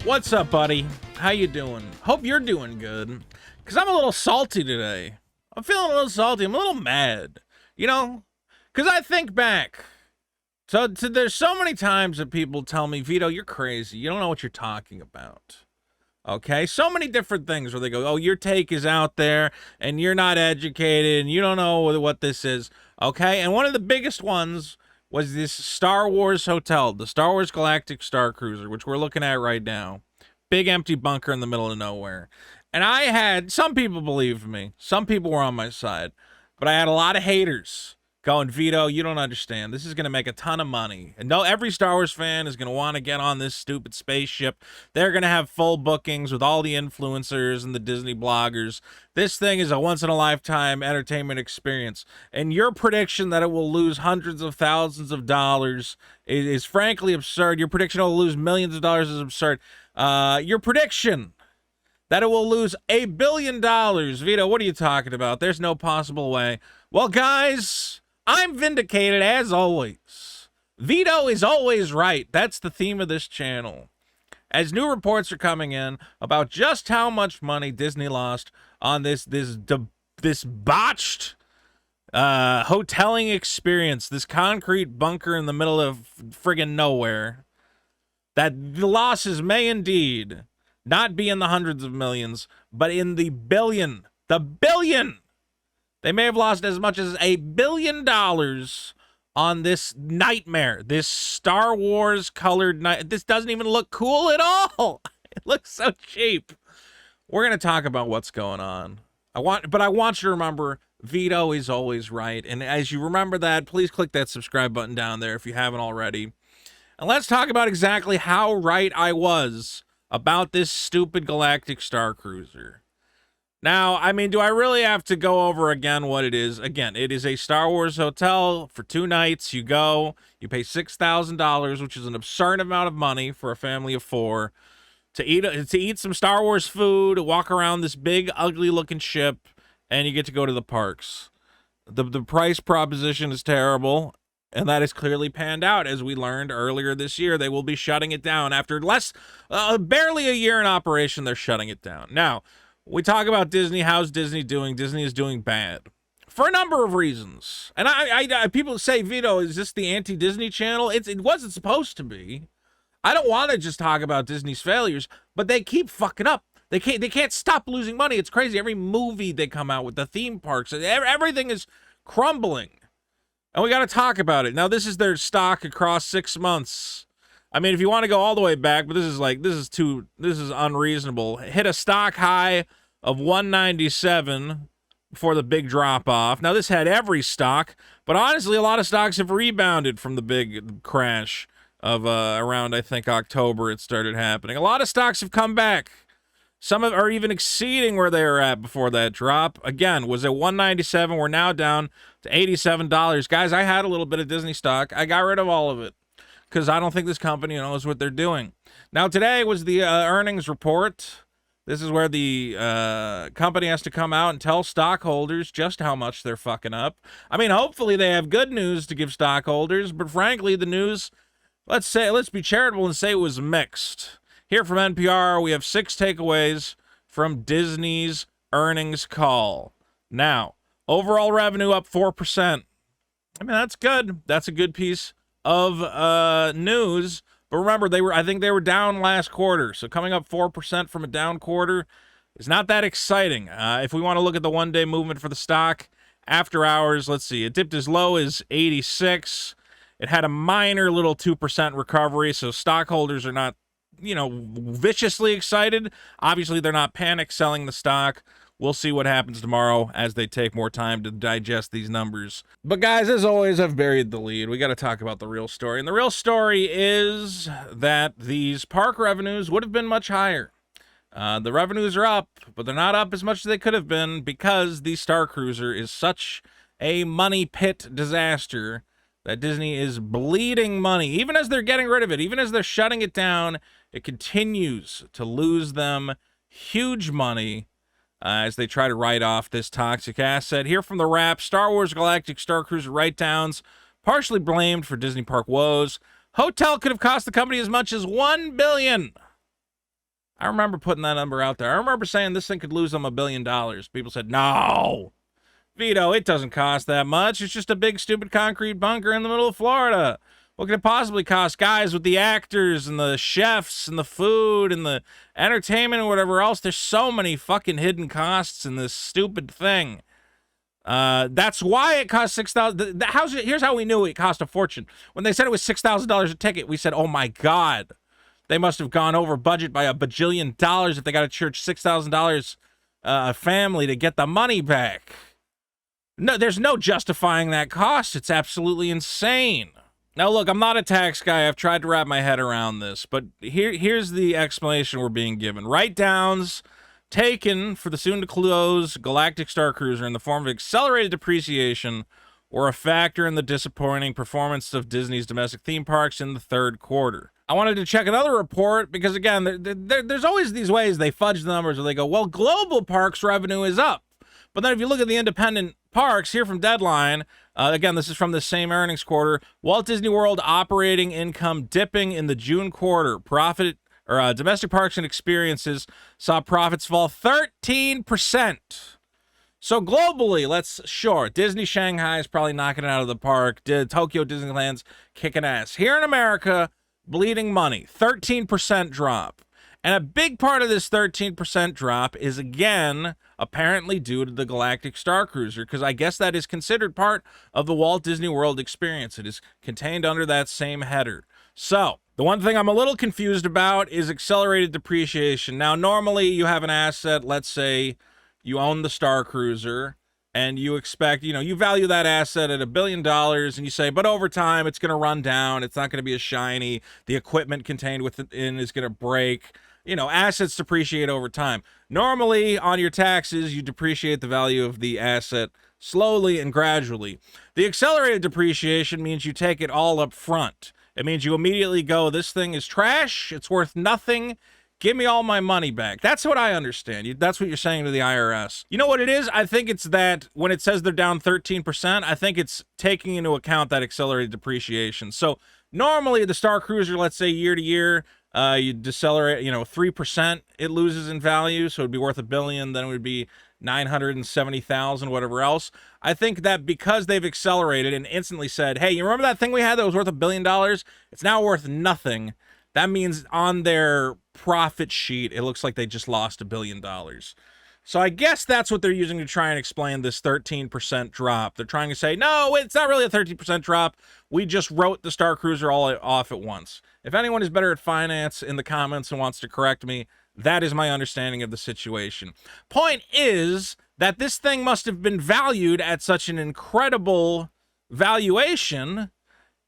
What's up, buddy? How you doing? Hope you're doing good. Because I'm a little salty today. I'm feeling a little salty. I'm a little mad. You know? Because I think back. So there's so many times that people tell me, Vito, you're crazy. You don't know what you're talking about. Okay? So many different things where they go, oh, your take is out there, and you're not educated, and you don't know what this is. Okay? And one of the biggest ones was this Star Wars hotel, the Star Wars Galactic Starcruiser, which we're looking at right now. Big empty bunker in the middle of nowhere. And I had, some people believed me. Some people were on my side. But I had a lot of haters going, Vito, you don't understand. This is going to make a ton of money. And no, every Star Wars fan is going to want to get on this stupid spaceship. They're going to have full bookings with all the influencers and the Disney bloggers. This thing is a once-in-a-lifetime entertainment experience. And your prediction that it will lose hundreds of thousands of dollars is frankly absurd. Your prediction it will lose millions of dollars is absurd. Your prediction that it will lose $1 billion. Vito, what are you talking about? There's no possible way. Well, guys, I'm vindicated as always. Vito is always right. That's the theme of this channel. As new reports are coming in about just how much money Disney lost on this botched hoteling experience, this concrete bunker in the middle of friggin' nowhere, that the losses may indeed not be in the hundreds of millions, but in the billion. The billion! They may have lost as much as $1 billion on this nightmare, this Star Wars colored night. This doesn't even look cool at all. It looks so cheap. We're going to talk about what's going on. I want you to remember, Vito is always right. And as you remember that, please click that subscribe button down there if you haven't already. And let's talk about exactly how right I was about this stupid Galactic Starcruiser. Now, I mean, do I really have to go over again what it is? Again, it is a Star Wars hotel for 2 nights. You go, you pay $6,000, which is an absurd amount of money for a family of 4, to eat some Star Wars food, walk around this big, ugly-looking ship, and you get to go to the parks. The price proposition is terrible. And that is clearly panned out, as we learned earlier this year. They will be shutting it down after barely a year in operation. They're shutting it down. Now, we talk about Disney. How's Disney doing? Disney is doing bad for a number of reasons. And I people say, Vito, is this the anti-Disney channel? It wasn't supposed to be. I don't want to just talk about Disney's failures, but they keep fucking up. They can't stop losing money. It's crazy. Every movie they come out with, the theme parks, everything is crumbling. And we got to talk about it. Now, this is their stock across 6 months. I mean, if you want to go all the way back, but this is unreasonable. Hit a stock high of 197 before the big drop off. Now, this had every stock, but honestly, a lot of stocks have rebounded from the big crash of around, I think, October it started happening. A lot of stocks have come back. Some are even exceeding where they were at before that drop. Again, was at 197. We're now down to $87. Guys, I had a little bit of Disney stock. I got rid of all of it because I don't think this company knows what they're doing. Now, today was the earnings report. This is where the company has to come out and tell stockholders just how much they're fucking up. I mean, hopefully they have good news to give stockholders, but frankly, the news, let's be charitable and say it was mixed. Here from NPR, we have 6 takeaways from Disney's earnings call. Now, overall revenue up 4%. I mean, that's good. That's a good piece of news. But remember, I think they were down last quarter. So coming up 4% from a down quarter is not that exciting. If we want to look at the one-day movement for the stock, after hours, let's see. It dipped as low as 86. It had a minor little 2% recovery, so stockholders are not viciously excited. Obviously, they're not panic selling the stock. We'll see what happens tomorrow as they take more time to digest these numbers. But guys, as always, I've buried the lead. We got to talk about the real story. And the real story is that these park revenues would have been much higher. The revenues are up, but they're not up as much as they could have been because the Starcruiser is such a money pit disaster that Disney is bleeding money. Even as they're getting rid of it, even as they're shutting it down, it continues to lose them huge money as they try to write off this toxic asset. Here from the Wrap, Star Wars Galactic Starcruiser write-downs, partially blamed for Disney park woes. Hotel could have cost the company as much as $1 billion. I remember putting that number out there. I remember saying this thing could lose them $1 billion. People said, no, Vito, it doesn't cost that much. It's just a big, stupid concrete bunker in the middle of Florida. What could it possibly cost? Guys, with the actors and the chefs and the food and the entertainment and whatever else, there's so many fucking hidden costs in this stupid thing. That's why it cost $6,000. Here's how we knew it cost a fortune. When they said it was $6,000 a ticket, we said, oh my God, they must have gone over budget by $1 bajillion if they got to charge $6,000 a family to get the money back. No, there's no justifying that cost. It's absolutely insane. Now, look, I'm not a tax guy. I've tried to wrap my head around this, but here's the explanation we're being given. Write-downs taken for the soon-to-close Galactic Starcruiser in the form of accelerated depreciation were a factor in the disappointing performance of Disney's domestic theme parks in the third quarter. I wanted to check another report because, again, there's always these ways they fudge the numbers where they go, well, global parks revenue is up. But then if you look at the independent parks here from Deadline, again, this is from the same earnings quarter, Walt Disney World operating income dipping in the June quarter. Domestic parks and experiences saw profits fall 13%. So globally, Disney Shanghai is probably knocking it out of the park. Tokyo Disneyland's kicking ass. Here in America, bleeding money, 13% drop. And a big part of this 13% drop is, again, apparently due to the Galactic Starcruiser, because I guess that is considered part of the Walt Disney World experience. It is contained under that same header. So, the one thing I'm a little confused about is accelerated depreciation. Now, normally you have an asset, let's say you own the Starcruiser, and you expect, you value that asset at $1 billion, and you say, but over time it's going to run down, it's not going to be as shiny, the equipment contained within is going to break. Assets depreciate over time. Normally, on your taxes, you depreciate the value of the asset slowly and gradually. The accelerated depreciation means you take it all up front. It means you immediately go, this thing is trash, it's worth nothing, give me all my money back. That's what I understand. That's what you're saying to the IRS. You know what it is? I think it's that when it says they're down 13%, I think it's taking into account that accelerated depreciation. So normally the Starcruiser, let's say year to year, you decelerate, 3% it loses in value, so it'd be worth $1 billion, then it would be 970,000, whatever else. I think that because they've accelerated and instantly said, hey, you remember that thing we had that was worth $1 billion? It's now worth nothing. That means on their profit sheet, it looks like they just lost $1 billion. So I guess that's what they're using to try and explain this 13% drop. They're trying to say, no, it's not really a 13% drop. We just wrote the Starcruiser all off at once. If anyone is better at finance in the comments and wants to correct me, that is my understanding of the situation. Point is that this thing must have been valued at such an incredible valuation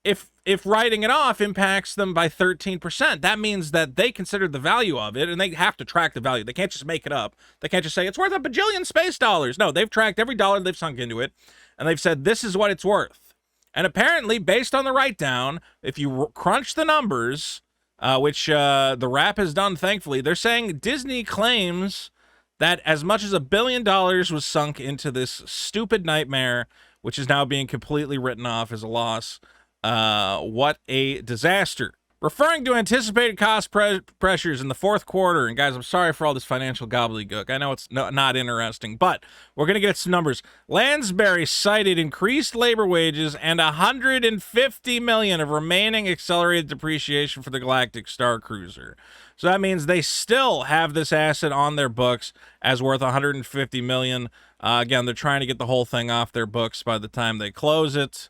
if writing it off impacts them by 13%. That means that they considered the value of it, and they have to track the value. They can't just make it up. They can't just say, it's worth $1 bajillion space dollars. No, they've tracked every dollar they've sunk into it, and they've said, this is what it's worth. And apparently, based on the write-down, if you crunch the numbers, which the Wrap has done, thankfully, they're saying Disney claims that as much as $1 billion was sunk into this stupid nightmare, which is now being completely written off as a loss. What a disaster. Referring to anticipated cost pressures in the fourth quarter, and guys, I'm sorry for all this financial gobbledygook. I know it's not interesting, but we're going to get some numbers. Lansbury cited increased labor wages and $150 million of remaining accelerated depreciation for the Galactic Starcruiser. So that means they still have this asset on their books as worth $150 million. Again, they're trying to get the whole thing off their books by the time they close it.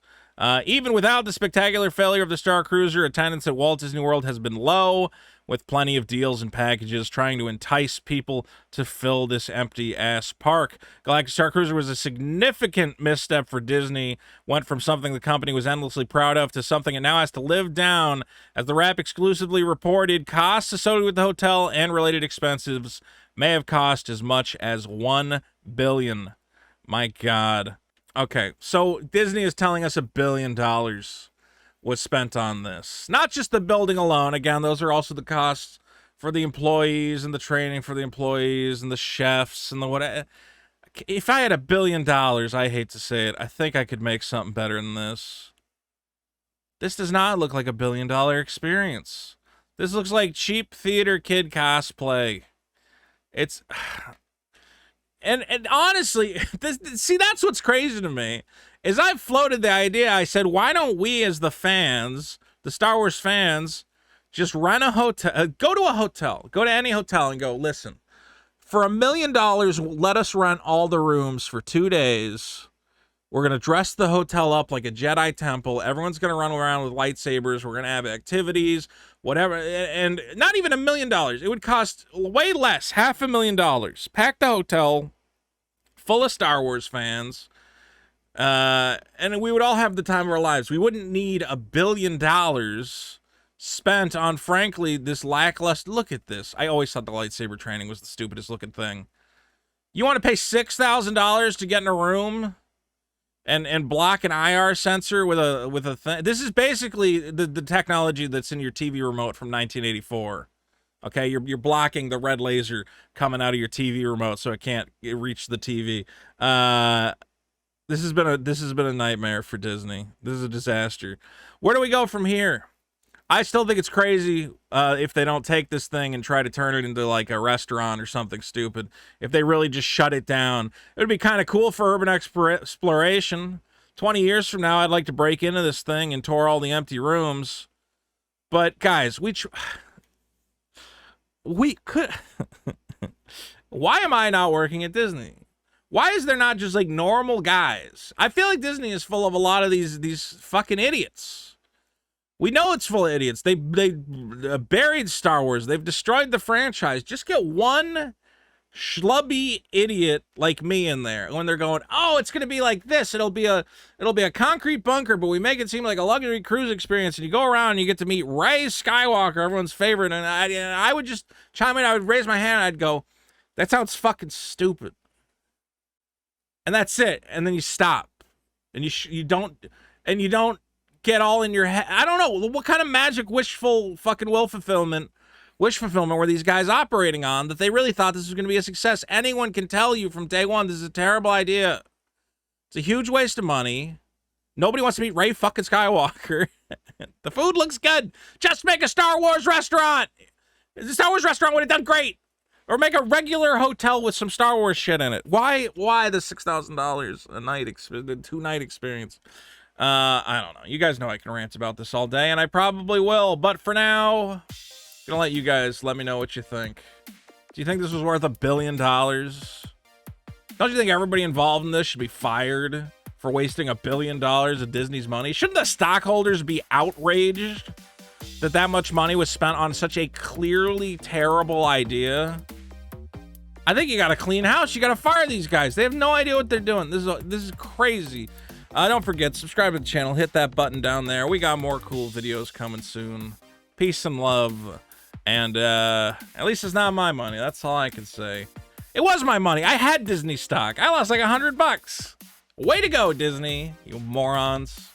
Even without the spectacular failure of the Starcruiser, attendance at Walt Disney World has been low, with plenty of deals and packages trying to entice people to fill this empty-ass park. Galactic Starcruiser was a significant misstep for Disney, went from something the company was endlessly proud of to something it now has to live down. As the Wrap exclusively reported, costs associated with the hotel and related expenses may have cost as much as $1 billion. My God. Okay, so Disney is telling us $1 billion was spent on this. Not just the building alone. Again, those are also the costs for the employees and the training for the employees and the chefs and the whatever. If I had $1 billion, I hate to say it, I think I could make something better than this. This does not look like $1 billion experience. This looks like cheap theater kid cosplay. It's... And honestly, see, that's what's crazy to me, is I've floated the idea. I said, why don't we as the fans, the Star Wars fans, just rent a hotel, go to a hotel, go to any hotel and go, listen, for $1 million, let us rent all the rooms for 2 days. We're going to dress the hotel up like a Jedi temple. Everyone's going to run around with lightsabers. We're going to have activities, whatever. And not even $1 million. It would cost way less, $500,000. Pack the hotel full of Star Wars fans. And we would all have the time of our lives. We wouldn't need $1 billion spent on, frankly, this lackluster. Look at this. I always thought the lightsaber training was the stupidest looking thing. You want to pay $6,000 to get in a room and block an IR sensor with a thing? This is basically the technology that's in your TV remote from 1984. Okay, you're blocking the red laser coming out of your TV remote so it can't reach the TV. This has been a nightmare for Disney. This is a disaster. Where do we go from here? I still think it's crazy if they don't take this thing and try to turn it into like a restaurant or something stupid. If they really just shut it down, it would be kind of cool for urban exploration. 20 years from now, I'd like to break into this thing and tour all the empty rooms. But guys, we could. Why am I not working at Disney? Why is there not just like normal guys? I feel like Disney is full of a lot of these fucking idiots. We know it's full of idiots. They buried Star Wars. They've destroyed the franchise. Just get one schlubby idiot like me in there when they're going, oh, it's gonna be like this. It'll be a concrete bunker, but we make it seem like a luxury cruise experience. And you go around and you get to meet Rey Skywalker, everyone's favorite. And I would just chime in. I would raise my hand. I'd go, that sounds fucking stupid. And that's it. And then you stop, and you don't get all in your head. I don't know what kind of magic wish fulfillment were these guys operating on that they really thought this was going to be a success. Anyone can tell you from day one this is a terrible idea. It's a huge waste of money. Nobody wants to meet Rey fucking Skywalker. The food looks good. Just make a Star Wars restaurant. The Star Wars restaurant would have done great. Or make a regular hotel with some Star Wars shit in it. Why the $6,000 a night, 2-night experience? I don't know. You guys know I can rant about this all day, and I probably will. But for now, I'm gonna let you guys let me know what you think. Do you think this was worth $1 billion? Don't you think everybody involved in this should be fired for wasting $1 billion of Disney's money? Shouldn't the stockholders be outraged that much money was spent on such a clearly terrible idea? I think you got to clean house. You got to fire these guys. They have no idea what they're doing. This is crazy. Don't forget, subscribe to the channel. Hit that button down there. We got more cool videos coming soon. Peace and love. And at least it's not my money. That's all I can say. It was my money. I had Disney stock. I lost like $100. Way to go, Disney, you morons.